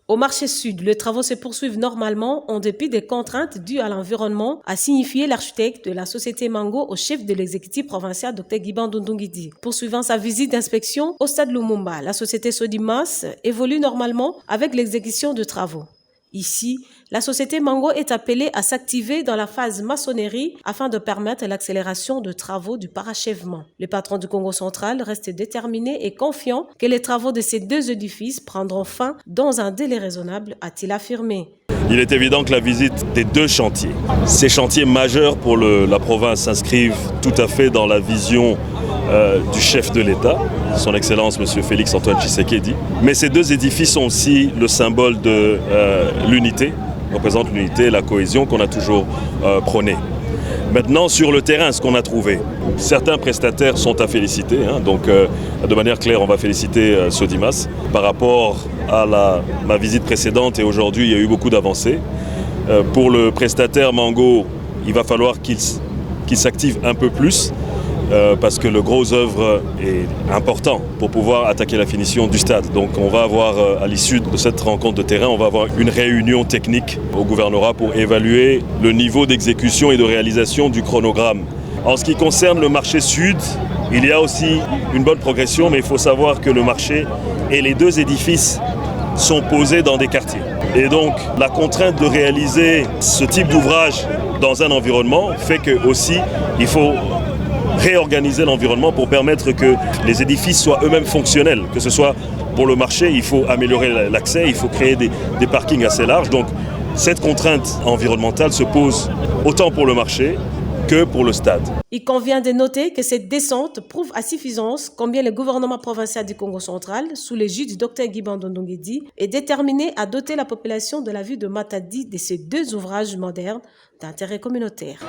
Au marché sud, les travaux se poursuivent normalement en dépit des contraintes dues à l'environnement, a signifié l'architecte de la société Mango au chef de l'exécutif provincial Dr Guiban Ndungidi. Poursuivant sa visite d'inspection au stade Lumumba, la société Sodimas évolue normalement avec l'exécution de travaux. Ici, la société Mango est appelée à s'activer dans la phase maçonnerie afin de permettre l'accélération de travaux du parachèvement. Le patron du Congo central reste déterminé et confiant que les travaux de ces deux édifices prendront fin dans un délai raisonnable, a-t-il affirmé. Il est évident que la visite des deux chantiers, ces chantiers majeurs pour la province, s'inscrivent tout à fait dans la vision du chef de l'État, son Excellence M. Félix Antoine Tshisekedi. Mais ces deux édifices sont aussi le symbole de l'unité, représentent l'unité et la cohésion qu'on a toujours prônée. Maintenant, sur le terrain, ce qu'on a trouvé, certains prestataires sont à féliciter. Donc, de manière claire, on va féliciter Sodimas. Par rapport à ma visite précédente et aujourd'hui, il y a eu beaucoup d'avancées. Pour le prestataire Mango, il va falloir qu'il s'active un peu plus parce que le gros œuvre est important pour pouvoir attaquer la finition du stade. Donc, on va avoir, à l'issue de cette rencontre de terrain, on va avoir une réunion technique au gouvernorat pour évaluer le niveau d'exécution et de réalisation du chronogramme. En ce qui concerne le marché sud, il y a aussi une bonne progression, mais il faut savoir que le marché et les deux édifices sont posés dans des quartiers. Et donc, la contrainte de réaliser ce type d'ouvrage dans un environnement fait que aussi, il faut réorganiser l'environnement pour permettre que les édifices soient eux-mêmes fonctionnels. Que ce soit pour le marché, il faut améliorer l'accès, il faut créer des parkings assez larges. Donc, cette contrainte environnementale se pose autant pour le marché que pour le stade. Il convient de noter que cette descente prouve à suffisance combien le gouvernement provincial du Congo central, sous l'égide du Dr Guiban Ndungidi, est déterminé à doter la population de la ville de Matadi de ces deux ouvrages modernes d'intérêt communautaire.